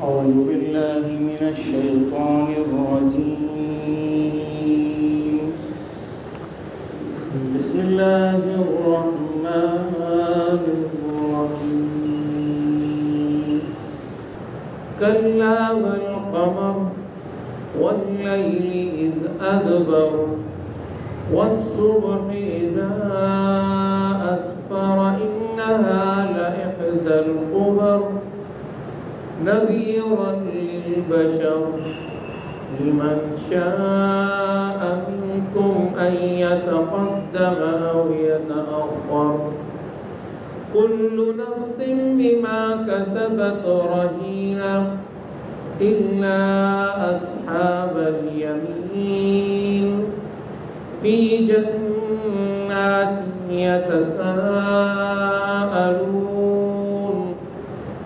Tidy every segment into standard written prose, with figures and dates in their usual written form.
أعوذ بالله من الشيطان الرجيم. بسم الله الرحمن الرحيم. كلا والقمر والليل إذ أدبر والصبح إذا أسفر إنها لإحدى الكبر نذيرا للبشر لمن شاء منكم أن يتقدم أو يتأخر كل نفس بما كسبت رهينة إلا أصحاب اليمين في جنات يتساءلون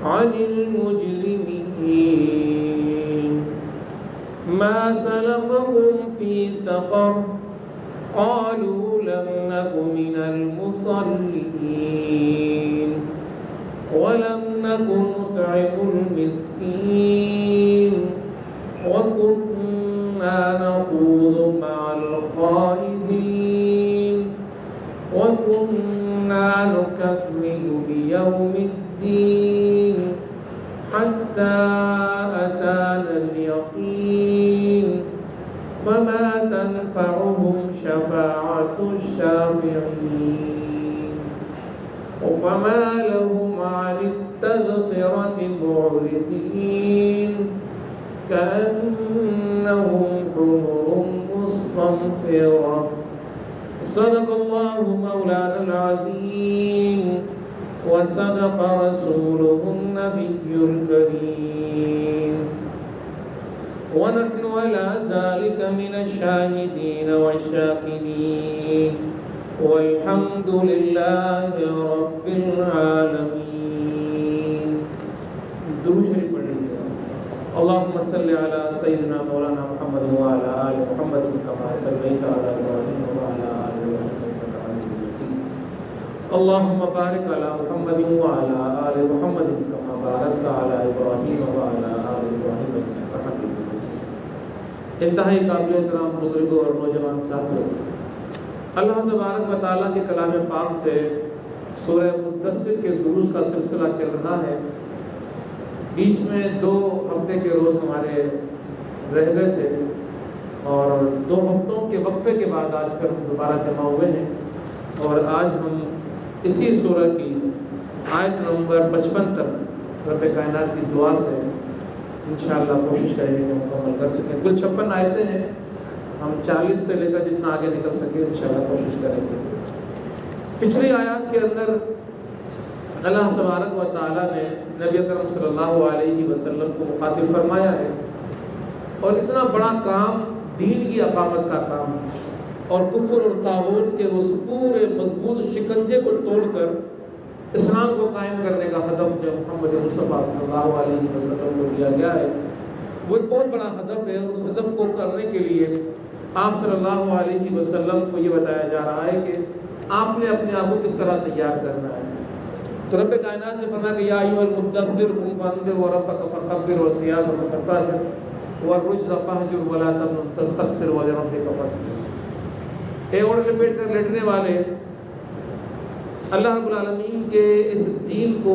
عن المجرمين ما سلككم في سقر قالوا لم نك من المصلين ولم نك نطعم المسكين وكنا نخوض مع الخائضين وكنا نكذب بيوم الدين حتى أتانا اليقين فما تنفعهم شفاعة الشافعين وفما لهم عن التذكرة معرضين كأنهم حمر مستنفرة صدق الله مولانا العظيم وصدق رسوله النبي الكريم ونحن على ذلك من الشاهدين والشاكرين والحمد لله رب العالمين. درود شریف پڑھ لیجیے. اللهم صل على سيدنا مولانا محمد وعلى آل محمد كما صليت على إبراهيم وعلى آل إبراهيم إنك حميد مجيد. اللهم بارك على محمد وعلى آل محمد كما باركت على إبراهيم وعلى آل إبراهيم إنك حميد مجيد. انتہائی قابل احترام بزرگوں اور نوجوان ساتھیوں، اللہ تبارک و تعالیٰ کے کلام پاک سے سورہ مدثر کے دروس کا سلسلہ چل رہا ہے. بیچ میں 2 ہفتے کے روز ہمارے رہ گئے تھے اور 2 ہفتوں کے وقفے کے بعد آج پھر ہم دوبارہ جمع ہوئے ہیں اور آج ہم اسی سورہ کی آیت نمبر 55 تک رب کائنات کی دعا سے انشاءاللہ کوشش کریں گے کہ مکمل کر سکیں. کل 56 آیتیں ہیں، ہم 40 سے لے کر جتنا آگے نکل سکے انشاءاللہ کوشش کریں گے. پچھلی آیات کے اندر اللہ تبارک و تعالیٰ نے نبی اکرم صلی اللہ علیہ وسلم کو مخاطب فرمایا ہے اور اتنا بڑا کام دین کی اقامت کا کام اور کفر اور طاغوت کے اس پورے مضبوط شکنجے کو توڑ کر اسلام کو قائم کرنے کا ہدف جو محمد مصطفیٰ صلی اللہ علیہ وسلم کو دیا گیا ہے وہ ایک بہت بڑا ہدف ہے. اس ہدف کو کرنے کے لیے آپ صلی اللہ علیہ وسلم کو یہ بتایا جا رہا ہے کہ آپ نے اپنے آپ کو کس طرح تیار کرنا ہے. تو رب کائنات نے فرمایا کہ یا ایھا المدثر قم فانذر وربک فکبر وثیابک فطہر والرجز فاہجر ولا تمنن تستکثر ولربک فاصبر. اے اوڑھ لپیٹ کر لیٹنے والے، اللہ رب العالمین کے اس دین کو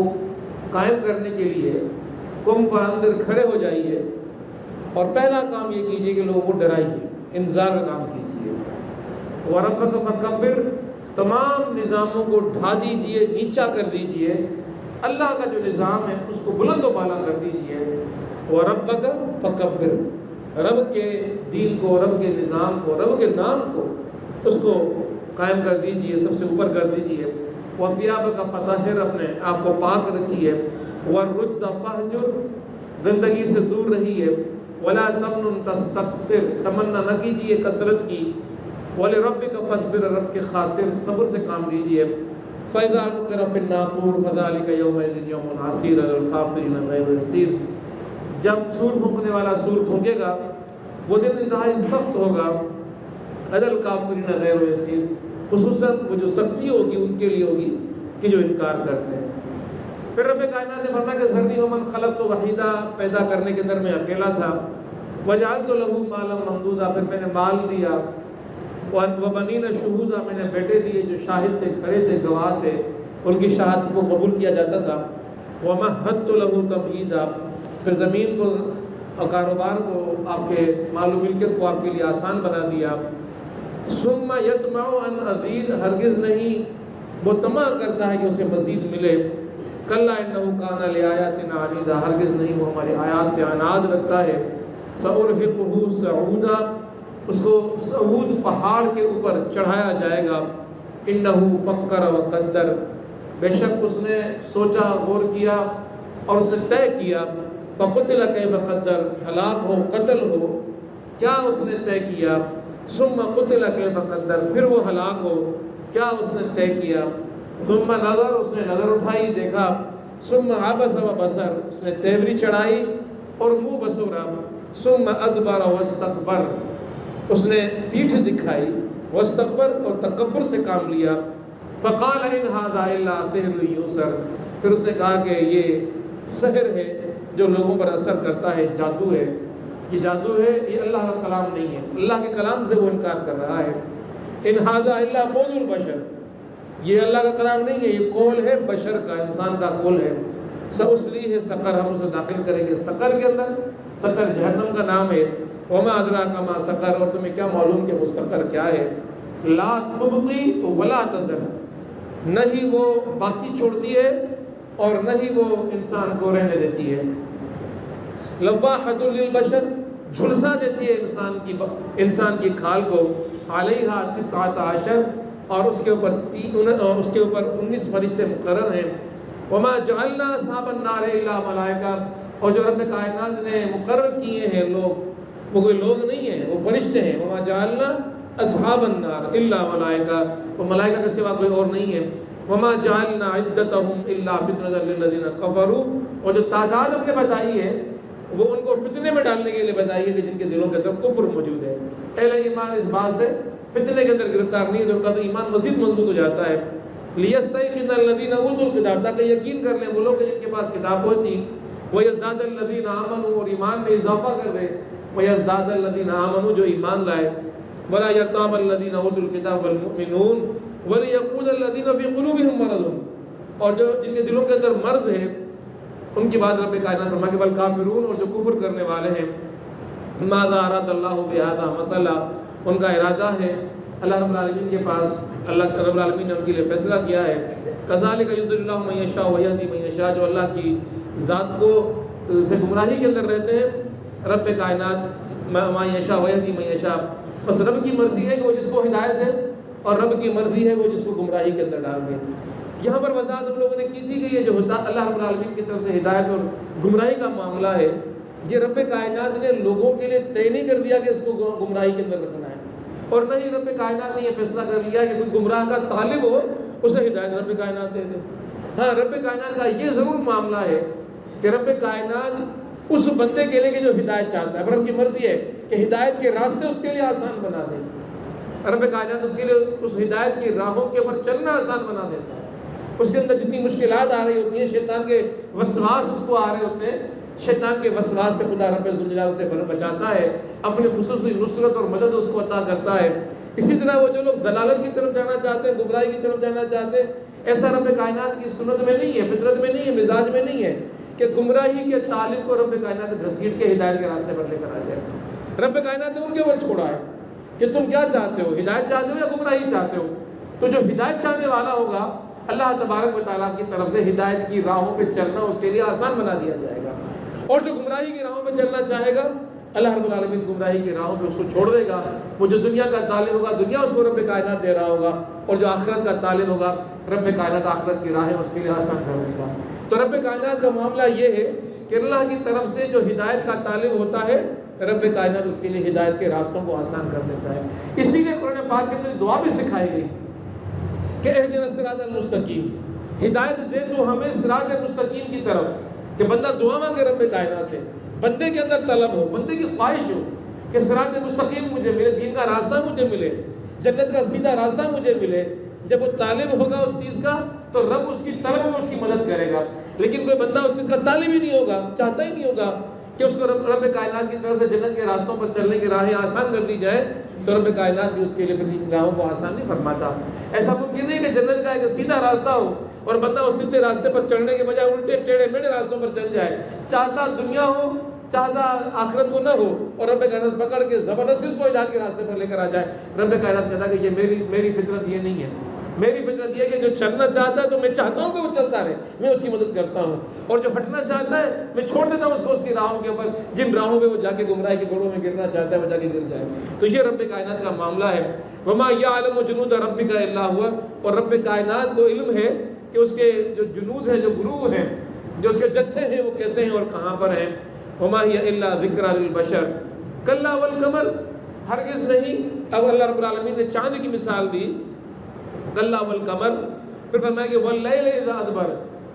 قائم کرنے کے لیے قم فانذر کھڑے ہو جائیے اور پہلا کام یہ کیجیے کہ لوگوں کو ڈرائیے، انذار کا کام کیجیے. وربک فکبر، تمام نظاموں کو ڈھا دیجئے، نیچا کر دیجئے. اللہ کا جو نظام ہے اس کو بلند و بالا کر دیجئے. وَرَبَّكَ فَكَبِّرْ، رب کے دین کو، رب کے نظام کو، رب کے نام کو، اس کو قائم کر دیجئے، سب سے اوپر کر دیجئے. وَثِيَابَكَ فَطَهِّرْ، اپنے آپ کو پاک رکھیے. وَالرُّجْزَ فَاهْجُرْ، گندگی سے دور رہیے. وَلَا تَمْنُنْ تَسْتَكْثِرْ، تمنا نہ کیجئے کثرت کی. وَلِرَبِّكَ فَاصْبِرْ، رب کے خاطر صبر سے کام لیجئے. فَإِذَا نُقِرَ فِي النَّاقُورِ فَذَلِكَ يَوْمَئِذٍ يَوْمٌ عَسِيرٌ عَلَى الْكَافِرِينَ غَيْرُ يَسِيرٌ. جب سور پھونکنے والا سور پھونکے گا وہ دن انتہائی سخت ہوگا. عَلَى الْكَافِرِينَ غَيْرُ يَسِيرٌ، خصوصاً وہ جو سختی ہوگی ان کے لیے ہوگی کہ جو انکار کرتے ہیں. پھر رب کائنات نے فرمایا کہ ذرنی ذرنی ومن خلقت وحیدا پیدا کرنے کے اندر میں اکیلا تھا، وجعلت له مالا ممدودا پھر میں نے مال دیا، وبنین شہودا میں نے بیٹے دیے جو شاہد تھے، کھڑے تھے، گواہ تھے، ان کی شہادت کو قبول کیا جاتا تھا، ومہدت له تمہیدا پھر زمین کو اور کاروبار کو، آپ کے مال و ملکیت کو آپ کے لیے آسان بنا دیا، ثم یطمع ان ازید ہرگز نہیں وہ طمع کرتا ہے کہ اسے مزید ملے، کلا انہ کان لآیاتنا عنیدا ہرگز نہیں وہ ہماری آیات سے عناد رکھتا ہے، سأرہقہ صعودا اس کو صعود پہاڑ کے اوپر چڑھایا جائے گا، انہ فکر وقدر بے شک اس نے سوچا غور کیا اور اس نے طے کیا، فقتل کیف قدر ہلاک ہو قتل ہو کیا اس نے طے کیا، ثم قتل کیف قدر پھر وہ ہلاک ہو کیا اس نے طے کیا، ثم نظر اس نے نظر اٹھائی دیکھا، ثم عبس وبصر اس نے تیوری چڑھائی اور منہ بسورا، ثم ادبر واستکبر اس نے پیٹھ دکھائی، واستکبر اور تکبر سے کام لیا، فقال ان ھذا الا سحر یؤثر پھر اس نے کہا کہ یہ سحر ہے جو لوگوں پر اثر کرتا ہے، جادو ہے، یہ جادو ہے، یہ اللہ کا کلام نہیں ہے، اللہ کے کلام سے وہ انکار کر رہا ہے، ان ھذا الا قول البشر یہ اللہ کا کلام نہیں ہے، یہ قول ہے بشر کا، انسان کا قول ہے، سأصلیہ سقر ہم اسے داخل کریں گے سقر کے اندر، سقر جہنم کا نام ہے، وما ادراک ما سقر اور تمہیں کیا معلوم کہ وہ سقر کیا ہے، لا تبقی ولا تذر نہ ہی وہ باقی چھوڑتی ہے اور نہ ہی وہ انسان کو رہنے دیتی ہے، لواحۃ للبشر جھلسا دیتی ہے انسان کی کھال کو، علیہا 19 اور اس کے اوپر 19 فرشتے مقرر ہیں، وما جعلنا اصحاب النار الا ملائکہ اور جو رب کائنات نے مقرر کیے ہیں لوگ وہ کوئی لوگ نہیں ہیں، وہ فرشتے ہیں، وما جعلنا اصحاب النار الا ملائکہ وہ ملائکہ کے سوا کوئی اور نہیں ہے، وما جعلنا عدتهم الا فتنة للذین کفروا اور جو تعداد ہم نے بتائی ہے وہ ان کو فتنے میں ڈالنے کے لیے بتائی ہے کہ جن کے دلوں کے اندر کفر موجود ہے، اہل ایمان اس بات سے فتنے کے اندر گرفتار نہیں ہے تو ان کا تو ایمان مزید مضبوط ہو جاتا ہے، لیستیقن الذین اوتوا الکتاب تاکہ یقین کر لیں وہ لوگ جن کے پاس کتاب پہنچی، ویزداد الذین آمنوا اور ایمان میں اضافہ کر دے، ویزداد الذین آمنوا جو ایمان لائے، ولا یرتاب الذین اوتوا الکتاب والمؤمنون ولیقول الذین فی قلوبہم مرض اور جو جن کے دلوں کے اندر مرض ہے ان کی بات رب کائنات فرما کہ بل کافرون اور جو کفر کرنے والے ہیں، ماذا اراد اللہ بہذا مسئلہ ان کا ارادہ ہے اللہ رب العالمین کے پاس، اللہ رب العالمین نے ان کے لیے فیصلہ کیا ہے، کذالک یضل اللہ من یشاء ویہدی من یشاء جو اللہ کی ذات کو سے گمراہی کے اندر رہتے ہیں، رب کائنات ما یشاء ویہدی من یشاء بس رب کی مرضی ہے کہ وہ جس کو ہدایت دے اور رب کی مرضی ہے وہ جس کو گمراہی کے اندر ڈال دے۔ یہاں پر وضاحت ہم لوگوں نے کی تھی کہ یہ جو اللہ رب العالمین کی طرف سے ہدایت اور گمراہی کا معاملہ ہے یہ رب کائنات نے لوگوں کے لیے طے نہیں کر دیا کہ اس کو گمراہی کے اندر رکھنا ہے، اور نہ ہی رب کائنات نے یہ فیصلہ کر لیا کہ کوئی گمراہ کا طالب ہو اسے ہدایت رب کائنات دے دے۔ ہاں رب کائنات کا یہ ضرور معاملہ ہے کہ رب کائنات اس بندے کے لیے کہ جو ہدایت چاہتا ہے، رب کی مرضی ہے کہ ہدایت کے راستے اس کے لیے آسان بنا دے، رب کائنات اس کے لیے اس ہدایت کی راہوں کے اوپر چلنا آسان بنا دیتا ہے، اس کے اندر جتنی مشکلات آ رہی ہوتی ہیں، شیطان کے وسواس اس کو آ رہے ہوتے ہیں، شیطان کے وسواس سے خدا رب ذوالجلال اسے بچاتا ہے، اپنی خصوصی نصرت اور مدد اس کو عطا کرتا ہے۔ اسی طرح وہ جو لوگ ضلالت کی طرف جانا چاہتے ہیں، گمراہی کی طرف جانا چاہتے ہیں، ایسا رب کائنات کی سنت میں نہیں ہے، فطرت میں نہیں ہے، مزاج میں نہیں ہے کہ گمراہی کے طالب کو رب کائنات گھسیٹ کے ہدایت کے راستے پر لے کر آ جائے۔ رب کائنات نے ان کے اوپر چھوڑا ہے کہ تم کیا چاہتے ہو، ہدایت چاہتے ہو یا گمراہی چاہتے ہو؟ تو جو ہدایت چاہنے والا ہوگا اللہ تبارک و تعالیٰ کی طرف سے ہدایت کی راہوں پہ چلنا اس کے لیے آسان بنا دیا جائے گا، اور جو گمراہی کی راہوں پہ چلنا چاہے گا اللہ رب العالمین گمراہی کی راہوں پہ اس کو چھوڑ دے گا۔ وہ جو دنیا کا طالب ہوگا دنیا اس کو رب کائنات دے رہا ہوگا، اور جو آخرت کا طالب ہوگا رب کائنات آخرت کی راہیں اس کے لیے آسان کر دے گا۔ تو رب کائنات کا معاملہ یہ ہے کہ اللہ کی طرف سے جو ہدایت کا طالب ہوتا ہے رب کائنات اس کے لیے ہدایت کے راستوں کو آسان کر دیتا ہے۔ اسی لیے قرآن پاک کے اندر دعا بھی سکھائی گئی کہ اہدنا الصراط المستقیم، ہدایت دے تو ہمیں صراط مستقیم کی طرف، کہ بندہ دعا مانگے رب کائنات سے، بندے کے اندر طلب ہو، بندے کی خواہش ہو کہ صراط مستقیم مجھے ملے، دین کا راستہ مجھے ملے، جنت کا سیدھا راستہ مجھے ملے۔ جب وہ طالب ہوگا اس چیز کا تو رب اس کی طلب میں اس کی مدد کرے گا۔ لیکن کوئی بندہ اس چیز کا طالب ہی نہیں ہوگا، چاہتا ہی نہیں ہوگا کہ اس کو رب کائنات کی طرف سے جنت کے راستوں پر چلنے کی راہیں آسان کر دی جائے، تو رب کائنات بھی اس کے لیے اپنی راہوں کو آسان نہیں فرماتا۔ ایسا ممکن نہیں کہ جنت کا ایک سیدھا راستہ ہو اور بندہ اس سیدھے راستے پر چڑھنے کے بجائے الٹے ٹیڑھے میڑھے راستوں پر چل جائے، چاہتا دنیا ہو چاہتا آخرت کو نہ ہو، اور رب کائنات پکڑ کے زبردستی اس کو ہدایت کے راستے پر لے کر آ جائے۔ رب کائنات کہتا ہے کہ یہ میری فطرت یہ نہیں ہے، میری فطرت یہ ہے کہ جو چلنا چاہتا ہے تو میں چاہتا ہوں کہ وہ چلتا رہے، میں اس کی مدد کرتا ہوں، اور جو ہٹنا چاہتا ہے میں چھوڑ دیتا ہوں اس کو اس کی راہوں کے اوپر، جن راہوں پہ وہ جا کے گمراہی کے گڑھوں میں گرنا چاہتا ہے وہ جا کے گر جائے۔ تو یہ رب کائنات کا معاملہ ہے۔ وما یعلم جنود ربک الا هو، اور رب کائنات کو علم ہے کہ اس کے جو جنود ہیں، جو گروہ ہیں، جو اس کے جتھے ہیں وہ کیسے ہیں اور کہاں پر ہیں۔ وما هي الا ذکر للبشر کلا والقمر، ہرگز نہیں۔ اب اللہ رب العالمین نے چاند کی مثال دی، کلا والقمر، پھر فرمایا کہ واللیل اذا ادبر،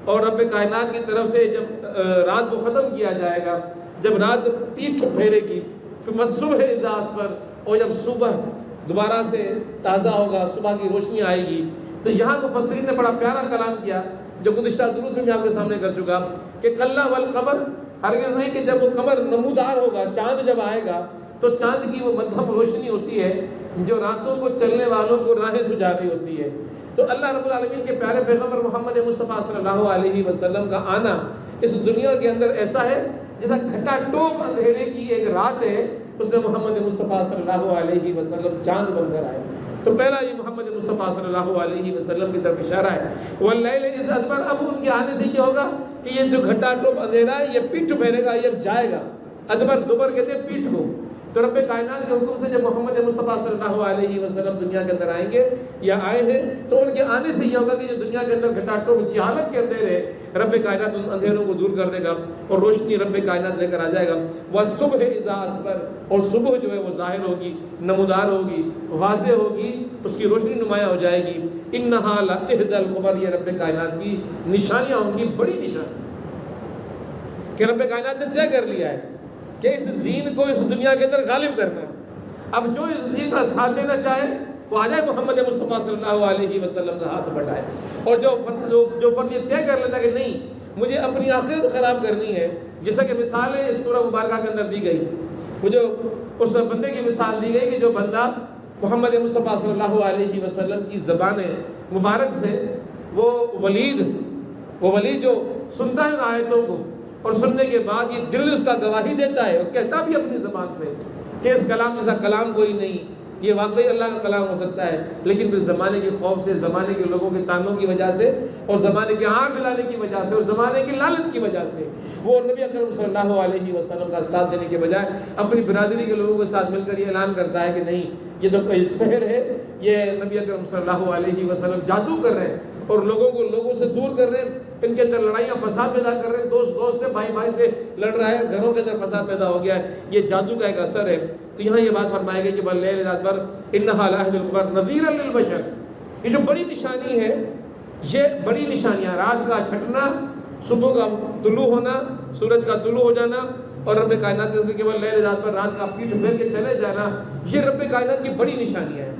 اور رب کائنات کی طرف سے جب رات کو ختم کیا جائے گا، جب رات پیٹھ پھیرے گی، پھر والصبح اذا اسفر، اور جب صبح دوبارہ سے تازہ ہوگا، صبح کی روشنی آئے گی۔ تو یہاں مفسرین نے بڑا پیارا کلام کیا جو گزشتہ دروس میں آپ کے سامنے کر چکا کہ کلا والقمر، ہرگز نہیں کہ جب وہ قمر نمودار ہوگا، چاند جب آئے گا تو چاند کی وہ مدھم روشنی ہوتی ہے جو راتوں کو چلنے والوں کو راہیں سجا رہی ہوتی ہے۔ تو اللہ رب العالمین کے پیارے پیغمبر محمد مصطفیٰ صلی اللہ علیہ وسلم کا آنا اس دنیا کے اندر ایسا ہے جیسا گھٹا ٹوپ اندھیرے کی ایک رات ہے، اس میں محمد مصطفیٰ صلی اللہ علیہ وسلم چاند بن کر آئے۔ تو پہلا یہ محمد مصطفیٰ صلی اللہ علیہ وسلم کی طرف اشارہ ہے۔ واللیل اذ ادبر، اب ان کے آنے سے کیا ہوگا کہ یہ جو گھٹا ٹوپ اندھیرا ہے یہ پیٹھ پھیرے گا، یہ جائے گا۔ ادبر دوبر کہتے ہیں پیٹھ کو۔ تو رب کائنات کے حکم سے جب محمد مصطفیٰ صلی اللہ علیہ وسلم دنیا کے اندر آئیں گے یا آئے ہیں تو ان کے آنے سے یہ ہوگا کہ جو دنیا کے اندر گھٹا ٹوپ جہالت کے اندھیرے، رب کائنات ان اندھیروں کو دور کر دے گا اور روشنی رب کائنات لے کر آ جائے گا۔ والصبح اذا اسفر، اور صبح جو ہے وہ ظاہر ہوگی، نمودار ہوگی، واضح ہوگی، اس کی روشنی نمایاں ہو جائے گی۔ انہا لإحدی الکبر، یہ رب کائنات کی نشانیاں ہوں گی، بڑی نشانی کہ رب کائنات نے طے کر لیا ہے کہ اس دین کو اس دنیا کے اندر غالب کرنا ہے۔ اب جو اس دین کا ساتھ دینا چاہے وہ آ جائے محمد مصطفیٰ صلی اللہ علیہ وسلم کا ہاتھ بٹائے، اور جو فرد یہ طے کر لیتا کہ نہیں مجھے اپنی آخرت خراب کرنی ہے، جیسا کہ مثالیں اس سورہ مبارکہ کے اندر دی گئی، وہ جو اس بندے کی مثال دی گئی کہ جو بندہ محمد مصطفیٰ صلی اللہ علیہ وسلم کی زبان مبارک سے وہ ولید جو سنتا ہے ان آیتوں کو اور سننے کے بعد یہ دل اس کا گواہی دیتا ہے اور کہتا بھی اپنی زبان سے کہ اس کلام جیسا کلام کوئی نہیں، یہ واقعی اللہ کا کلام ہو سکتا ہے، لیکن پھر زمانے کے خوف سے، زمانے کے لوگوں کے تانوں کی وجہ سے، اور زمانے کے ہار دلانے کی وجہ سے، اور زمانے کی لالچ کی وجہ سے وہ نبی اکرم صلی اللہ علیہ وسلم کا ساتھ دینے کے بجائے اپنی برادری کے لوگوں کے ساتھ مل کر یہ اعلان کرتا ہے کہ نہیں یہ تو کوئی سحر ہے، یہ نبی اکرم صلی اللہ علیہ وسلم جادو کر رہے ہیں اور لوگوں کو لوگوں سے دور کر رہے ہیں، ان کے اندر لڑائیاں فساد پیدا کر رہے ہیں، دوست سے بھائی سے لڑ رہا ہے، گھروں کے اندر فساد پیدا ہو گیا ہے، یہ جادو کا ایک اثر ہے۔ تو یہاں یہ بات فرمائی گئی کہ واللیل اذا ادبر انہا لإحدی الکبر نذیرا للبشر، یہ جو بڑی نشانی ہے، یہ بڑی نشانیاں، رات کا چھٹنا، صبح کا طلوع ہونا، سورج کا طلوع ہو جانا، اور رب کائنات کے واللیل اذا ادبر رات کا پیٹھ پھیر کے چلے جانا، یہ رب کائنات کی بڑی نشانیاں ہیں۔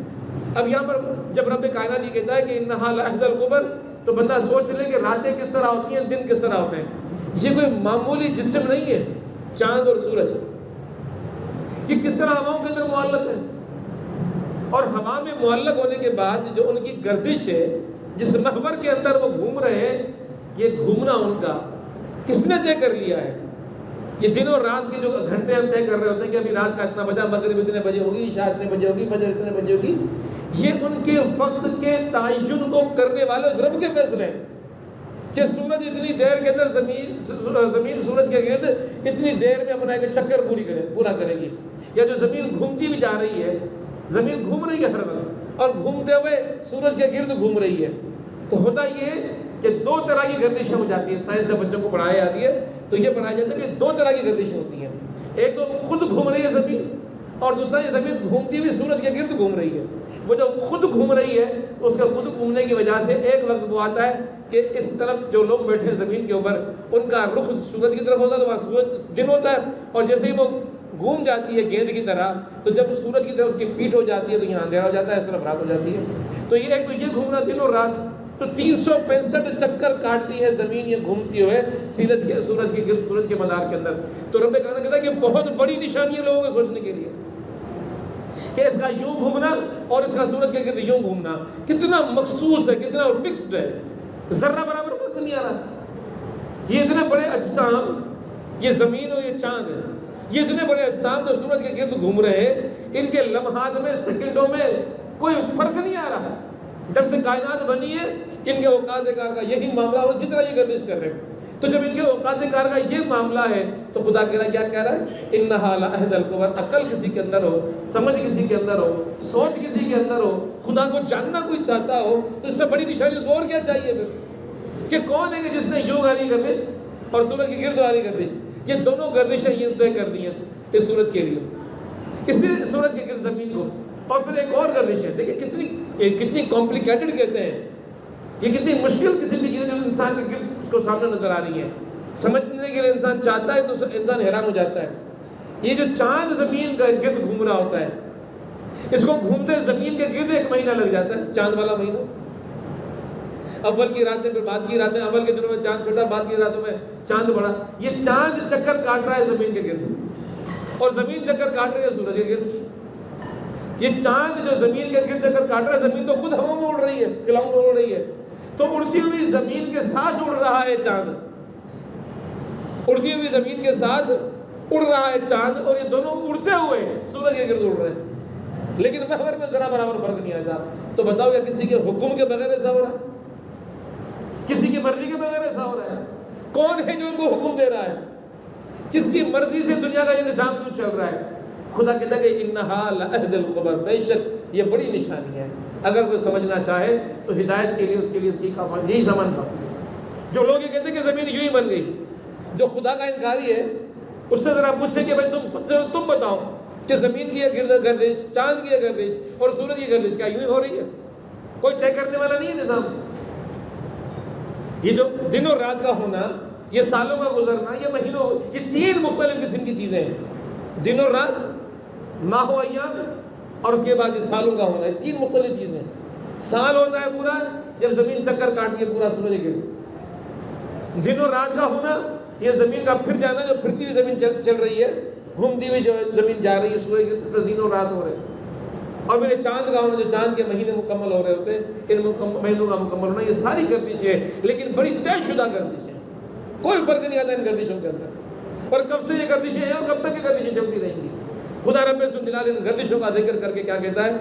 اب یہاں پر جب رب کائنات یہ کہتا ہے کہ انہا لإحدی الکبر، تو بندہ سوچ لے کہ راتیں کس طرح ہوتی ہیں، دن کس طرح ہوتے ہیں۔ یہ کوئی معمولی جسم نہیں ہے، چاند اور سورج، یہ کس طرح ہواؤں کے اندر معلق ہے، اور ہوا میں معلق ہونے کے بعد جو ان کی گردش ہے، جس محور کے اندر وہ گھوم رہے ہیں، یہ گھومنا ان کا کس نے طے کر لیا ہے؟ یہ دن اور رات کے جو گھنٹے ہم طے کر رہے ہوتے ہیں کہ ابھی رات کا اتنا بجا، مغرب اتنے بجے ہوگی، عشاء اتنے بجے ہوگی، فجر اتنے بجے ہوگی، یہ ان کے وقت کے تعین کو کرنے والے اس رب کے فیصلے ہیں کہ سورج اتنی دیر کے اندر زمین سورج کے گرد اتنی دیر میں اپنا ایک چکر پورا کرے گی، یا جو زمین گھومتی بھی جا رہی ہے، زمین گھوم رہی ہے ہر وقت اور گھومتے ہوئے سورج کے گرد گھوم رہی ہے۔ تو ہوتا یہ ہے کہ دو طرح کی گردشیں ہو جاتی ہیں، سائنس سے بچوں کو پڑھائی جاتی ہے تو یہ پڑھایا جاتا ہے کہ دو طرح کی گردشیں ہوتی ہیں، ایک تو خود گھوم رہی ہے زمین، اور دوسرا یہ زمین گھومتی ہوئی سورج کے گرد گھوم رہی ہے۔ وہ جو خود گھوم رہی ہے اس کے خود گھومنے کی وجہ سے ایک وقت وہ آتا ہے کہ اس طرف جو لوگ بیٹھے ہیں زمین کے اوپر ان کا رخ سورج کی طرف ہوتا ہے تو وہاں سورج دن ہوتا ہے، اور جیسے ہی وہ گھوم جاتی ہے گیند کی طرح تو جب سورج کی طرف اس کی پیٹھ ہو جاتی ہے تو یہاں اندھیرا ہو جاتا ہے، اس طرف رات ہو جاتی ہے۔ تو یہ ایک تو یہ گھومنا دن اور رات، تو تو 365 چکر کاٹتی ہے زمین یہ گھومتی ہوئے سورج کے گرد، سورج کے مدار کے اندر. تو رب کہنا کہتا ہے کہ بہت بڑی نشانی ہے لوگوں کو سوچنے کے لیے کہ اس کا یوں گھومنا اور اس کا سورج کے گرد یوں گھومنا کتنا مخصوص ہے، کتنا فکسڈ ہے، ذرہ برابر وقت نہیں آ رہا. یہ اتنے بڑے اجسام، یہ زمین اور یہ چاند ہے، یہ اتنے بڑے اجسام جو سورج کے گرد گھوم رہے ہیں، ان کے لمحات میں، سیکنڈوں میں کوئی فرق نہیں آ رہا. جب سے کائنات بنی ہے ان کے اوقات کار کا یہی معاملہ اور اسی طرح یہ گردش کر رہے ہیں. تو جب ان کے اوقات کار کا یہ معاملہ ہے تو خدا کیا کہہ رہا ہے؟ انہا لعہد الکبر. عقل کسی کے اندر ہو، سمجھ کسی کے اندر ہو، سوچ کسی کے اندر ہو، خدا کو جاننا کوئی چاہتا ہو تو اس سے بڑی نشانی اس کو اور کیا چاہیے پھر کہ کون ہے کہ جس نے یوں والی گردش اور سورج کی گرد والی گردش، یہ دونوں گردشیں یہ طے کر دی ہیں اس سورج کے لیے، اس لیے سورج کے گرد زمین کو. اور پھر ایک اور گردش ہے، دیکھیں کتنی کمپلیکیٹڈ کہتے ہیں، یہ کتنی مشکل قسم کی چیزیں جو انسان کے گرد اس کو سامنے نظر آ رہی ہیں. سمجھنے کے لیے انسان چاہتا ہے تو انسان حیران ہو جاتا ہے. یہ جو چاند زمین کا گرد گھوم رہا ہوتا ہے، اس کو گھومتے زمین کے گرد 1 مہینہ لگ جاتا ہے، چاند والا مہینہ. اول کی راتیں پھر بعد کی راتیں، اول کے دنوں میں چاند چھوٹا، بعد کی راتوں میں چاند بڑا. یہ چاند چکر کاٹ رہا ہے زمین کے گرد اور زمین چکر کاٹ رہی ہے سورج کے گرد. یہ چاند جو زمین کے گرد چکر کاٹ رہا ہے، زمین تو خود ہوا میں اڑ رہی ہے، خلاؤں میں اڑ رہی ہے، تو اڑتی ہوئی زمین کے ساتھ اڑ رہا ہے چاند، اڑتی ہوئی زمین کے ساتھ اڑ رہا ہے چاند، اور یہ دونوں اڑتے ہوئے سورج کے گرد اڑ رہے ہیں. لیکن محور میں ذرا برابر فرق نہیں آتا. تو بتاؤ کیا کسی کے حکم کے بغیر ایسا ہو رہا ہے؟ کسی کی مرضی کے بغیر ایسا ہو رہا ہے؟ کون ہے جو ان کو حکم دے رہا ہے؟ کس کی مرضی سے دنیا کا یہ نظام کیوں چل رہا ہے؟ خدا کہتا ہے کہ انہا لعہد الکبر، بے شک یہ بڑی نشانی ہے. اگر کوئی سمجھنا چاہے تو ہدایت کے لیے اس کے لیے یہی سمجھ تھا. جو لوگ یہ کہتے ہیں کہ زمین یوں ہی بن گئی، جو خدا کا انکاری ہے اس سے ذرا پوچھیں کہ بھائی تم بتاؤ کہ زمین کی گردش، چاند کی گردش اور سورج کی گردش کیا یوں ہی ہو رہی ہے؟ کوئی طے کرنے والا نہیں ہے نظام. یہ جو دن اور رات کا ہونا، یہ سالوں کا گزرنا، یہ مہینوں، یہ 3 مختلف قسم کی چیزیں ہیں. دن اور رات، ماہ و ایام، اور اس کے بعد یہ سالوں کا ہونا، یہ 3 مختلف چیزیں ہیں. سال ہوتا ہے پورا جب زمین چکر کاٹ کے پورا سورج گرد. دن اور رات کا ہونا یہ زمین کا پھر جانا، جو پھرتی ہوئی زمین چل رہی ہے، گھومتی ہوئی جو زمین جا رہی ہے سورج گرد، اس میں دن اور رات ہو رہے ہیں. اور میرے چاند کا ہونا، جو چاند کے مہینے مکمل ہو رہے ہوتے ہیں، ان مہینوں کا مکمل ہونا، یہ ساری گردشیں ہیں، لیکن بڑی طے شدہ گردشیں ہیں. کوئی فرق نہیں آتا ان گردشوں کے اندر. اور کب سے یہ گردشیں ہیں اور کب تک یہ گردشیں چلتی رہیں گی. خدا رب ذوالجلال ان گردشوں کا ذکر کر کے کیا کہتا ہے؟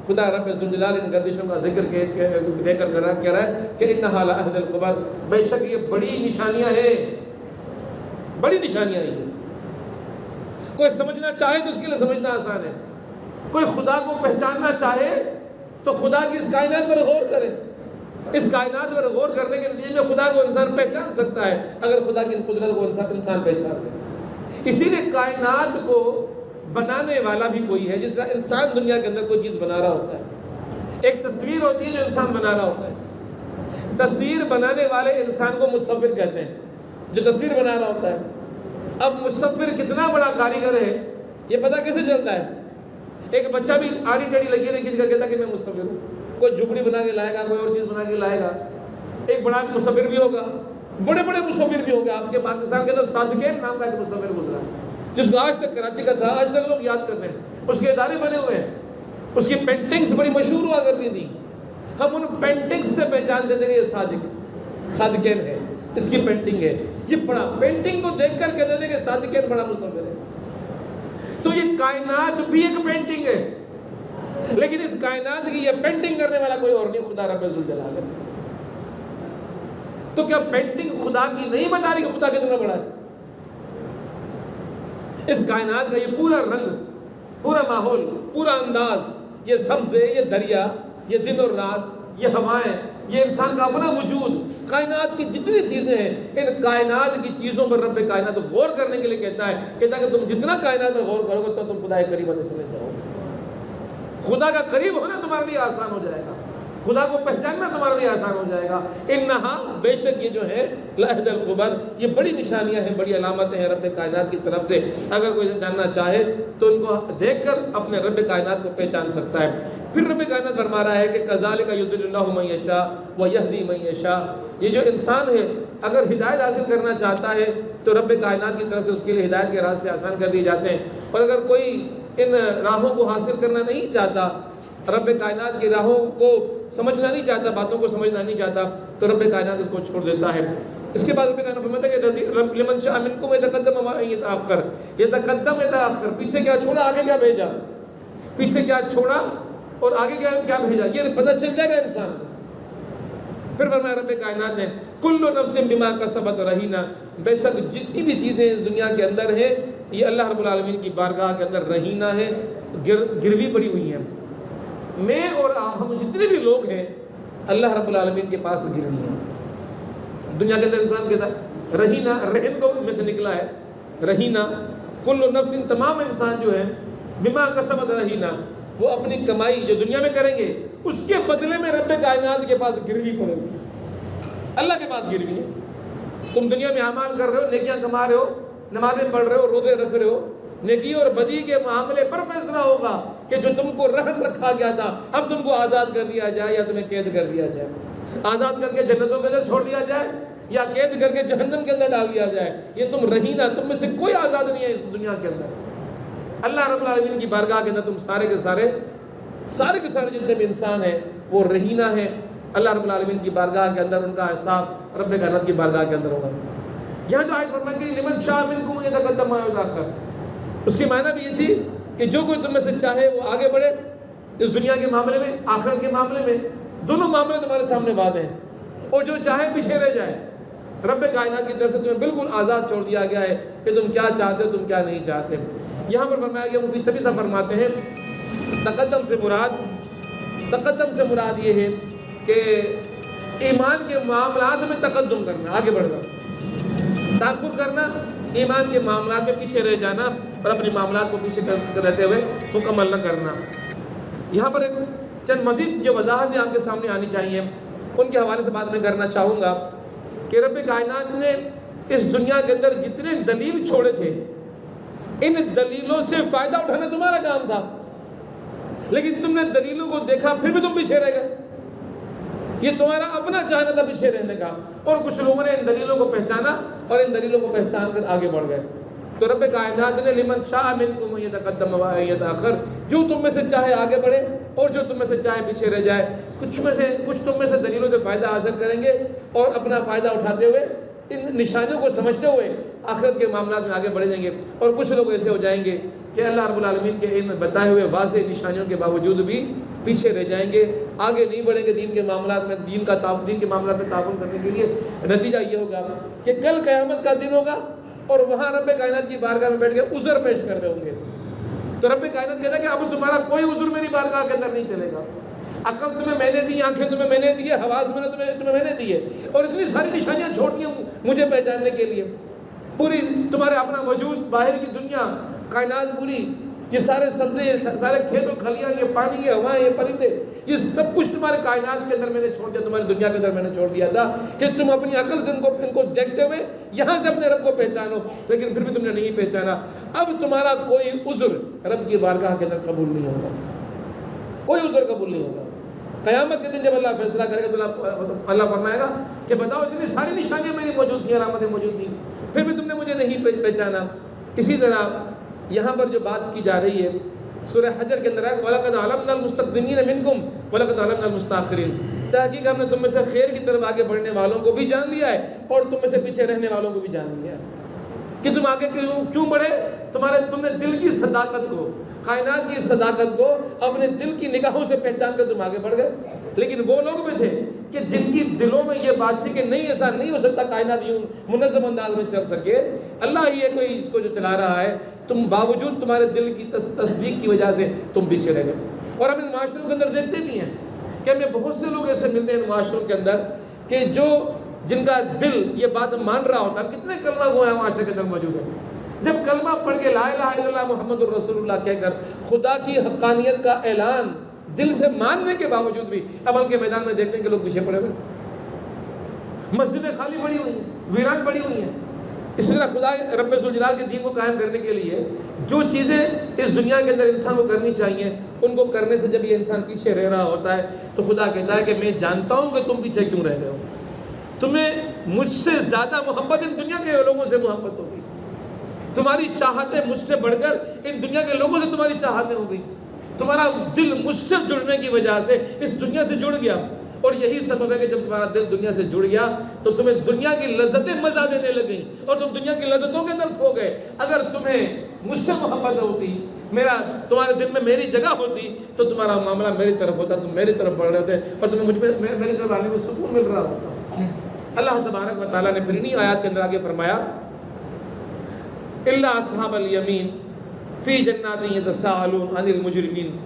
خدا رب ذوالجلال ان گردشوں کا ذکر دے کر کہہ رہا ہے کہ انہا لعہد الکبر، بے شک یہ بڑی نشانیاں ہیں، بڑی نشانیاں ہیں. کوئی سمجھنا چاہے تو اس کے لیے سمجھنا آسان ہے. کوئی خدا کو پہچاننا چاہے تو خدا کی اس کائنات پر غور کرے. اس کائنات پر غور کرنے کے نتیجے میں خدا کو انسان پہچان سکتا ہے، اگر خدا کی قدرت کو انسان پہچان لے. اسی لیے کائنات کو بنانے والا بھی کوئی ہے. جس طرح انسان دنیا کے اندر کوئی چیز بنا رہا ہوتا ہے، ایک تصویر ہوتی ہے جو انسان بنا رہا ہوتا ہے. تصویر بنانے والے انسان کو مصور کہتے ہیں، جو تصویر بنا رہا ہوتا ہے. اب مصور کتنا بڑا کاریگر ہے یہ پتہ کیسے چلتا ہے؟ ایک بچہ بھی آڑی ٹیڑھی لگی ہے کسی کا کہتا کہ میں مصور ہوں. کوئی جھوپڑی بنا کے لائے گا، کوئی اور چیز بنا کے لائے گا. ایک بڑا مصور بھی ہوگا، بڑے بڑے مصور بھی ہوں گے. آپ کے پاکستان کے اندر صادقین نام کا ایک مصور گزرا، جس کو آج تک کراچی کا تھا، آج تک لوگ یاد کرتے ہیں. اس کے ادارے بنے ہوئے ہیں، اس کی پینٹنگز بڑی مشہور ہوا کرتی تھیں. ہم ان پینٹنگز سے پہچانتے تھے کہ یہ صادقین ہے، اس کی پینٹنگ ہے. یہ بڑا پینٹنگ کو دیکھ کر کہتے تھے کہ صادقین بڑا مصور ہے. تو یہ کائنات بھی ایک پینٹنگ ہے، لیکن اس کائنات کی یہ پینٹنگ کرنے والا کوئی اور نہیں، خدا رب ذوالجلال ہے. تو کیا پینٹنگ خدا کی نہیں بتا رہی کہ خدا کتنا بڑا ہے؟ اس کائنات کا یہ پورا رنگ، پورا ماحول، پورا انداز، یہ سبزے، یہ دریا، یہ دن اور رات، یہ ہوائیں، یہ انسان کا اپنا وجود، کائنات کی جتنی چیزیں ہیں، ان کائنات کی چیزوں پر رب کائنات غور کرنے کے لیے کہتا ہے کہ تم جتنا کائنات میں غور کرو گے تو تم خدا کے قریب ہوتے چلے جاؤ گے. خدا کا قریب ہونا تمہارے لیے آسان ہو جائے گا. خدا کو پہچاننا تمہارے لیے آسان ہو جائے گا۔ انہا، بے شک یہ جو ہے، لعہد القبر، یہ بڑی نشانیاں ہیں، بڑی علامتیں ہیں رب کائنات کی طرف سے۔ اگر کوئی جاننا چاہے تو ان کو دیکھ کر اپنے رب کائنات کو پہچان سکتا ہے۔ پھر رب کائنات فرما رہا ہے کہ کذالک یضل اللہ من یشاء ویہدی من یشاء، یہ جو انسان ہے اگر ہدایت حاصل کرنا چاہتا ہے تو رب کائنات کی طرف سے اس کے لیے ہدایت کے راستے آسان کر دیے جاتے ہیں، اور اگر کوئی ان راہوں کو حاصل کرنا نہیں چاہتا، رب کائنات کی راہوں کو سمجھنا نہیں چاہتا، باتوں کو سمجھنا نہیں چاہتا، تو رب کائنات اس کو چھوڑ دیتا ہے۔ اس کے بعد رب کائنات فرماتا ہے کہ لمن شاء منکم یتقدم و یتأخر، یتقدم یتأخر، پیچھے کیا چھوڑا آگے کیا بھیجا، پیچھے کیا چھوڑا اور آگے کیا بھیجا، یہ پتہ چل جائے گا انسان۔ پھر فرمایا رب کائنات نے کل نفس بما کسبت رہینہ، بے شک جتنی بھی چیزیں اس دنیا کے اندر ہیں یہ اللہ رب العالمین کی بارگاہ کے اندر رہینہ ہے، گروی پڑی ہوئی ہیں۔ میں اور آپ، ہم جتنے بھی لوگ ہیں، اللہ رب العالمین کے پاس گروی ہیں۔ دنیا کے اندر انسان کہتا ہے رہینہ، رہن کو میں سے نکلا ہے رہینہ، کل نفس، تمام انسان جو ہے، بما کسبت رہینہ، وہ اپنی کمائی جو دنیا میں کریں گے اس کے بدلے میں رب کائنات کے پاس گروی پڑے گی، اللہ کے پاس گروی ہے۔ تم دنیا میں اعمال کر رہے ہو، نیکیاں کما رہے ہو، نمازیں پڑھ رہے ہو، روزے رکھ رہے ہو، نیکی اور بدی کے معاملے پر فیصلہ ہوگا کہ جو تم کو رہن رکھا گیا تھا اب تم کو آزاد کر دیا جائے یا تمہیں قید کر دیا جائے، آزاد کر کے جنتوں کے اندر چھوڑ دیا جائے یا قید کر کے جہنم کے اندر ڈال دیا جائے۔ یہ تم رہینہ، تم میں سے کوئی آزاد نہیں ہے اس دنیا کے اندر۔ اللہ رب العالمین کی بارگاہ کے اندر تم سارے کے سارے جتنے بھی انسان ہیں وہ رہینہ ہیں۔ اللہ رب العالمین کی بارگاہ کے اندر ان کا حساب رب کائنات کی بارگاہ کے اندر ہوگا۔ یہاں جو آیت فرمائی گئی لمن شاء منکم یتقدم و یتأخر، اس کی معنی بھی یہ تھی کہ جو کوئی تم میں سے چاہے وہ آگے بڑھے اس دنیا کے معاملے میں، آخرت کے معاملے میں، دونوں معاملے تمہارے سامنے واضح ہیں، اور جو چاہے پیچھے رہ جائے۔ رب کائنات کی طرف سے تمہیں بالکل آزاد چھوڑ دیا گیا ہے کہ تم کیا چاہتے ہو، تم کیا نہیں چاہتے۔ یہاں پر فرمایا گیا، مفتی شفیع صاحب فرماتے ہیں تقدم سے مراد یہ ہے کہ ایمان کے معاملات میں تقدم کرنا، آگے بڑھنا، تاخر کرنا، ایمان کے معاملات میں پیچھے رہ جانا اور اپنے معاملات کو پیچھے رہتے ہوئے مکمل نہ کرنا۔ یہاں پر چند مزید جو وضاحتیں آپ کے سامنے آنی چاہیے ان کے حوالے سے بات میں کرنا چاہوں گا کہ رب کائنات نے اس دنیا کے اندر جتنے دلیل چھوڑے تھے ان دلیلوں سے فائدہ اٹھانا تمہارا کام تھا، لیکن تم نے دلیلوں کو دیکھا پھر بھی تم پیچھے رہ گئے، یہ تمہارا اپنا چاہنا تھا پیچھے رہنے کا، اور کچھ لوگوں نے ان دلیلوں کو پہچانا اور ان دلیلوں کو پہچان کر آگے بڑھ گئے۔ تو رب کائنات نے لمن شاء منکم یتقدم و یتأخر، جو تم میں سے چاہے آگے بڑھے اور جو تم میں سے چاہے پیچھے رہ جائے، کچھ تم میں سے دلیلوں سے فائدہ حاصل کریں گے اور اپنا فائدہ اٹھاتے ہوئے ان نشانیوں کو سمجھتے ہوئے آخرت کے معاملات میں آگے بڑھ جائیں گے، اور کچھ لوگ ایسے ہو جائیں گے کہ اللہ رب العالمین کے ان بتائے ہوئے واضح نشانیوں کے باوجود بھی پیچھے رہ جائیں گے، آگے نہیں بڑھیں گے دین کے معاملات میں، دین کے معاملات میں تعاون کرنے کے لیے۔ نتیجہ یہ ہوگا کہ کل قیامت کا دن ہوگا اور وہاں رب کائنات کی بارگاہ میں بیٹھ کے عذر پیش کر رہے ہوں گے، تو رب کائنات کہتا ہے کہ اب تمہارا کوئی عذر میری بارگاہ کے اندر نہیں چلے گا۔ عقل تمہیں میں نے دی، آنکھیں تمہیں میں نے دی ہے، حواس تمہیں میں نے دی ہے، اور اتنی ساری نشانیاں چھوڑ دی مجھے پہچاننے کے لیے، پوری تمہارے اپنا وجود، باہر کی دنیا، کائنات پوری، یہ سارے سبزے، یہ سارے کھیت و کھلیاں، یہ پانی، یہ ہوائیں، یہ پرندے، یہ سب کچھ تمہارے کائنات کے اندر میں نے چھوڑ دیا، تمہاری دنیا کے اندر میں نے چھوڑ دیا تھا کہ تم اپنی عقل سے ان کو دیکھتے ہوئے یہاں سے اپنے رب کو پہچانو، لیکن پھر بھی تم نے نہیں پہچانا۔ اب تمہارا کوئی عذر رب کی بارگاہ کے اندر قبول نہیں ہوگا، کوئی عذر قبول نہیں ہوگا۔ قیامت کے دن جب اللہ فیصلہ کرے گا تو اللہ فرمائے گا کہ بتاؤ اتنی ساری نشانیاں میری موجود تھیں، علامتیں موجود تھیں، پھر بھی تم نے مجھے نہیں پہچانا۔ اسی طرح یہاں پر جو بات کی جا رہی ہے سورہ حجر کے اندر ہے وَلَقَدْ عَلَمْنَا الْمُسْتَقْدِمِينَ مِنْكُمْ وَلَقَدْ عَلَمْنَا الْمُسْتَأْخِرِينَ، تحقیق ہم نے تم میں سے خیر کی طرف آگے بڑھنے والوں کو بھی جان لیا ہے اور تم میں سے پیچھے رہنے والوں کو بھی جان لیا ہے کہ تم آگے کیوں بڑھے۔ تم نے دل کی صداقت کو، کائنات کی صداقت کو اپنے دل کی نگاہوں سے پہچان کر تم آگے بڑھ گئے، لیکن وہ لوگ بھی تھے کہ جن کی دلوں میں یہ بات تھی کہ نہیں، ایسا نہیں ہو سکتا کائنات یوں منظم انداز میں چل سکے، اللہ ہی ہے کوئی اس کو جو چلا رہا ہے، تم باوجود تمہارے دل کی تصدیق کی وجہ سے تم پیچھے رہ گئے۔ اور ہم اس معاشروں کے اندر دیکھتے بھی ہیں کہ ہمیں بہت سے لوگ ایسے ملتے ہیں معاشروں کے اندر کہ جن کا دل یہ بات مان رہا ہوتا ہے۔ کتنے کلمہ گو ہیں معاشرے کے اندر موجود ہیں، جب کلمہ پڑھ کے لا الہ الا اللہ محمد الرسول اللہ کہہ کر خدا کی حقانیت کا اعلان دل سے ماننے کے باوجود بھی عمل کے میدان میں دیکھتے ہیں کہ لوگ پیچھے پڑے ہوئے، مسجدیں خالی پڑی ہوئی ہیں، ویران پڑی ہوئی ہیں۔ اس طرح خدا رب ذوالجلال کے دین کو قائم کرنے کے لیے جو چیزیں اس دنیا کے اندر انسان کو کرنی چاہیے، ان کو کرنے سے جب یہ انسان پیچھے رہ رہا ہوتا ہے تو خدا کہتا ہے کہ میں جانتا ہوں کہ تم پیچھے کیوں رہ گئے ہو، تمہیں مجھ سے زیادہ محبت ان دنیا کے لوگوں سے محبت ہوگی، تمہاری چاہتیں مجھ سے بڑھ کر ان دنیا کے لوگوں سے تمہاری چاہتیں ہو گئی، تمہارا دل مجھ سے جڑنے کی وجہ سے اس دنیا سے جڑ گیا، اور یہی سبب ہے کہ جب تمہارا دل دنیا سے جڑ گیا تو تمہیں دنیا کی لذتیں مزہ دینے لگیں اور تم دنیا کی لذتوں کے اندر کھو گئے۔ اگر تمہیں مجھ سے محبت ہوتی، تمہارے دل میں میری جگہ ہوتی تو تمہارا معاملہ میری طرف ہوتا، تم میری طرف بڑھ رہے تھے اور تمہیں مجھ میں میری طرف آنے میں سکون مل رہا ہوتا۔ اللہ تبارک و تعالیٰ نے پھر انہی آیات کے اندر آگے فرمایا الا اصحاب الیمین فی جنات یتساءلون عن المجرمین۔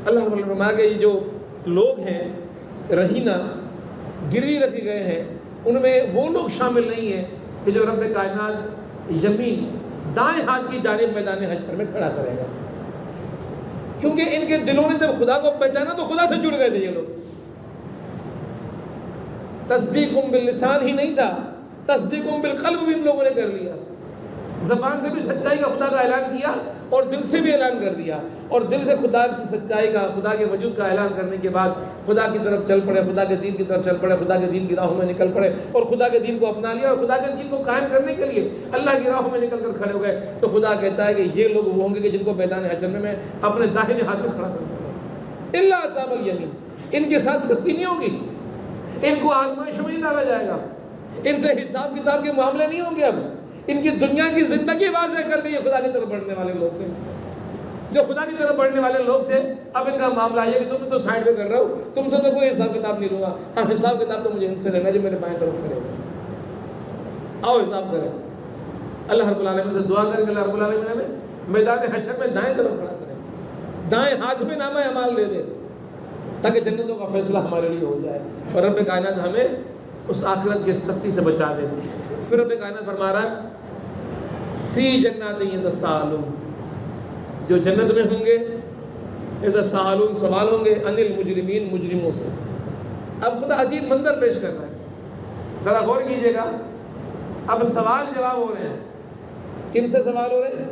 اللہ رب العالمین نے فرمایا کہ یہ جو لوگ ہیں رہینہ گروی رکھے گئے ہیں، ان میں وہ لوگ شامل نہیں ہیں کہ جو رب کائنات یمین دائیں ہاتھ کی جانب میدان حشر میں کھڑا کرے گا، کیونکہ ان کے دلوں نے جب خدا کو پہچانا تو خدا سے جڑ گئے تھے۔ یہ لوگ تصدیق باللسان ہی نہیں تھا، تصدیق بالقلب بھی ان لوگوں نے کر لیا، زبان سے بھی سچائی کا خدا کا اعلان کیا اور دل سے بھی اعلان کر دیا، اور دل سے خدا کی سچائی کا، خدا کے وجود کا اعلان کرنے کے بعد خدا کی طرف چل پڑے، خدا کے دین کی طرف چل پڑے، خدا کے دین کی راہوں میں نکل پڑے اور خدا کے دین کو اپنا لیا اور خدا کے دین کو قائم کرنے کے لیے اللہ کی راہوں میں نکل کر کھڑے ہو گئے۔ تو خدا کہتا ہے کہ یہ لوگ وہ ہوں گے کہ جن کو میدان حشر میں اپنے داہنے ہاتھ میں کھڑا کروں گا۔ الا اصحاب الیمین، ان کے ساتھ سختی نہیں ہوگی، ان کو آزمائش میں نہیں ڈالا جائے گا، ان سے حساب کتاب کے معاملے نہیں ہوں گے۔ اب ان کی دنیا کی زندگی واضح کر دی ہے، خدا کی طرف بڑھنے والے لوگ تھے، جو خدا کی طرف بڑھنے والے لوگ تھے، اب ان کا معاملہ یہ کہ تم تو سائڈ پہ کر رہا ہو، تم سے تو کوئی حساب کتاب نہیں لوں گا، ہاں حساب کتاب تو مجھے ان سے لینا جو میرے بائیں طرف کھڑے ہو، آؤ حساب کریں۔ اللہ رب العالمین سے دعا کریں کہ اللہ رب العالمین ہمیں میدان حشر میں دائیں طرف کھڑا کریں، دائیں ہاتھ میں نامہ اعمال دے دے تاکہ جنتوں کا فیصلہ ہمارے لیے ہو جائے اور رب کائنات ہمیں اس آخرت کی سختی سے بچا دے۔ پھر رب کائنات فرما رہا ہے فی جنات یتساءلون، جو جنت میں ہوں گے یتساءلون سوال ہوں گے عن المجرمین مجرموں سے۔ اب خدا عجیب منظر پیش کر رہا ہے، ذرا غور کیجئے گا۔ اب سوال جواب ہو رہے ہیں، کن سے سوال ہو رہے ہیں؟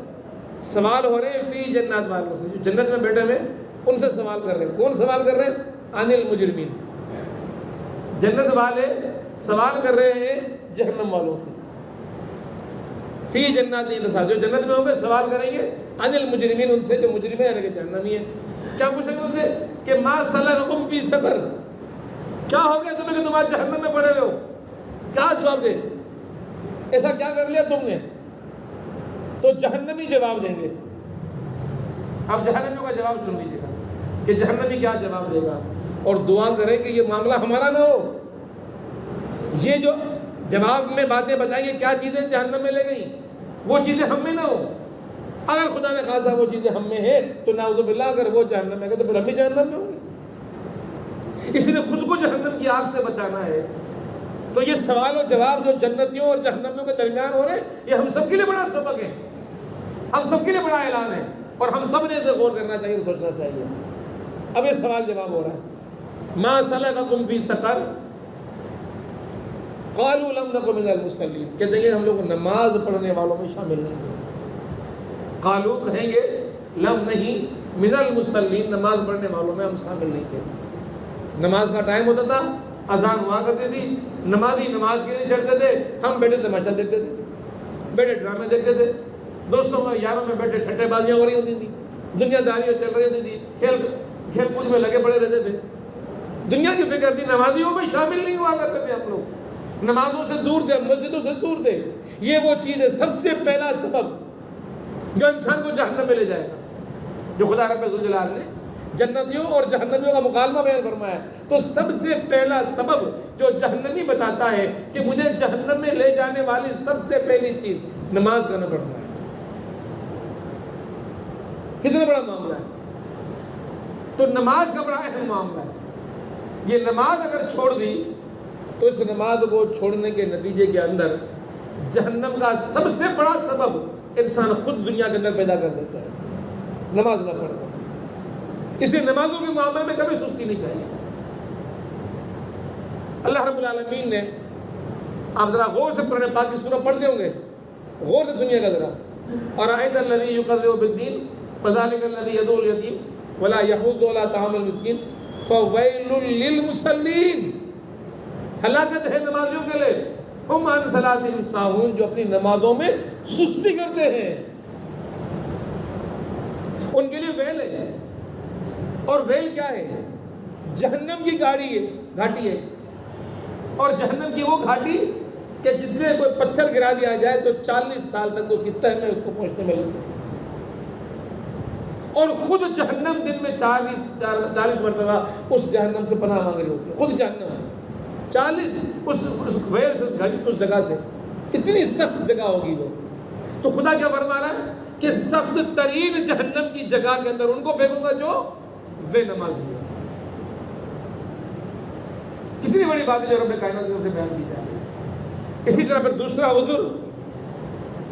سوال ہو رہے ہیں فی جنات والوں سے، جو جنت میں بیٹھے ہوئے ان سے سوال کر رہے ہیں۔ کون سوال کر رہے ہیں؟ عن المجرمین، جنت والے سوال کر رہے ہیں جہنم والوں سے۔ فی جنات یتساءلون، جو جنت میں ہوں گے سوال کریں گے عن المجرمین، ان سے جو مجرم ہیں یعنی کہ جہنمی ہیں۔ کیا پوچھیں گے ان سے کہ ما سلککم فی سقر، کیا ہو گیا تمہیں کہ تم آج جہنم میں پڑے ہوئے ہو؟ کیا جواب دیں؟ ایسا کیا کر لیا تم نے؟ تو جہنمی جواب دیں گے۔ اب جہنمیوں کا جواب سن لیجیے گا کہ جہنمی کیا جواب دے گا، اور دعا کریں کہ یہ معاملہ ہمارا نہ ہو۔ یہ جو جواب میں باتیں بتائیں گے کیا چیزیں جہنم میں لے گئی، وہ چیزیں ہم میں نہ ہو۔ اگر خدا نے خاصا وہ چیزیں ہم میں ہیں تو نعوذ باللہ، اگر وہ جہنم میں گئے تو پھر ہم بھی جہنم میں ہوں گے۔ اس لیے خود کو جہنم کی آگ سے بچانا ہے۔ تو یہ سوال و جواب جو جنتیوں اور جہنمیوں کے درمیان ہو رہے ہیں، یہ ہم سب کے لیے بڑا سبق ہے، ہم سب کے لیے بڑا اعلان ہے، اور ہم سب نے اسے غور کرنا چاہیے اور سوچنا چاہیے۔ اب یہ سوال جواب ہو رہا ہے، ما سلککم فی سقر قالوا لم نک من المصلین، کہتے ہیں ہم لوگ نماز پڑھنے والوں میں شامل نہیں تھے۔ قالوا کہیں گے لم نہیں، من المصلین، نماز پڑھنے والوں میں ہم شامل نہیں تھے۔ نماز کا ٹائم ہوتا تھا، اذان ہوا کرتی تھی، نمازی نماز کے لیے چڑھتے تھے، ہم بیٹھے تماشا دیکھتے تھے، بیٹھے ڈرامے دیکھتے تھے، دوستوں میں یاروں میں بیٹھے ٹھٹے بازیاں ہو رہی ہوتی تھی، دنیا داریاں چل رہی ہوتی تھی، کھیل کود میں لگے پڑے رہتے تھے، دنیا کی فکر تھی، نمازیوں میں شامل نہیں ہوا کرتے تھے ہم لوگ، نمازوں سے دور تھے، مسجدوں سے دور تھے۔ یہ وہ چیز ہے، سب سے پہلا سبب جو انسان کو جہنم میں لے جائے گا، جو خدا رب ذوالجلال نے جنتیوں اور جہنمیوں کا مکالمہ بیان فرمایا ہے۔ تو سب سے پہلا سبب جو جہنمی بتاتا ہے کہ مجھے جہنم میں لے جانے والی سب سے پہلی چیز نماز کرنا پڑتا ہے۔ کتنا بڑا معاملہ ہے، تو نماز کا بڑا اہم معاملہ ہے۔ یہ نماز اگر چھوڑ دی تو اس نماز کو چھوڑنے کے نتیجے کے اندر جہنم کا سب سے بڑا سبب انسان خود دنیا کے اندر پیدا کر دیتا ہے، نماز نہ پڑھ کر۔ اس لیے نمازوں کے معاملے میں کبھی سستی نہیں چاہیے. اللہ رب العالمین نے، آپ ذرا غور سے قرآن پاک کی سورہ پڑھتے ہوں گے، غور سے سنیے گا ذرا. أرأيت الذي يكذب بالدين فذلك الذي يدعو اليتيم ولا يحض على طعام المسكين فويل للمصلين. ہلاکت ہے نمازیوں کے لیے، ہم عن صلاتهم ساہون، جو اپنی نمازوں میں سستی کرتے ہیں، ان کے لیے ویل ہے. اور ویل کیا ہے؟ جہنم کی گھاٹی ہے. اور جہنم کی وہ گھاٹی کہ جس میں کوئی پتھر گرا دیا جائے تو 40 سال تک اس کی تہ میں اس کو پہنچنے میں لگتا ہے. اور خود جہنم دن میں 40 مرتبہ اس جہنم سے پناہ مانگ رہی ہوتی ہے. خود جہنم 40 اس جگہ سے، اتنی سخت جگہ ہوگی وہ. تو خدا کیا فرما رہا ہے کہ سخت ترین جہنم کی جگہ کے اندر ان کو پھینکوں گا جو بے نمازی ہے. کتنی بڑی بات ہے جو رب کائنات کی طرف سے بیان کی جائے. اسی طرح پھر دوسرا عذر،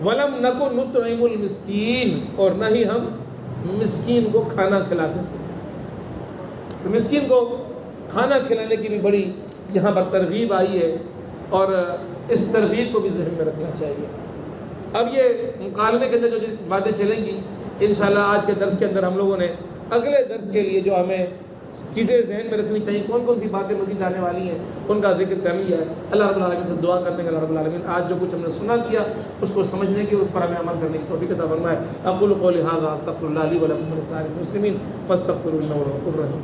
وَلَمْ نَكُنْ نُطْعِمُ الْمِسْكِينَ، اور نہ ہی ہم مسکین کو کھانا کھلاتے تھے. تو مسکین کو کھانا کھلانے کی بھی بڑی یہاں پر ترغیب آئی ہے، اور اس ترغیب کو بھی ذہن میں رکھنا چاہیے. اب یہ مکالمے کے اندر جو باتیں چلیں گی انشاءاللہ آج کے درس کے اندر ہم لوگوں نے اگلے درس کے لیے جو ہمیں چیزیں ذہن میں رکھنی چاہیے، کون کون سی باتیں مزید آنے والی ہیں، ان کا ذکر کر لیا ہے. اللہ رب العالمین سے دعا کرتے ہیں کہ اللہ رب العالمین آج جو کچھ ہم نے سنا کیا اس کو سمجھنے کی، اس پر ہمیں عمل کرنے کی توفیق عطا فرمائے. اقول قولی ھذا استغفر اللہ لی ولکم ولسائر المسلمین فاستغفروہ انہ هو الغفور الرحیم.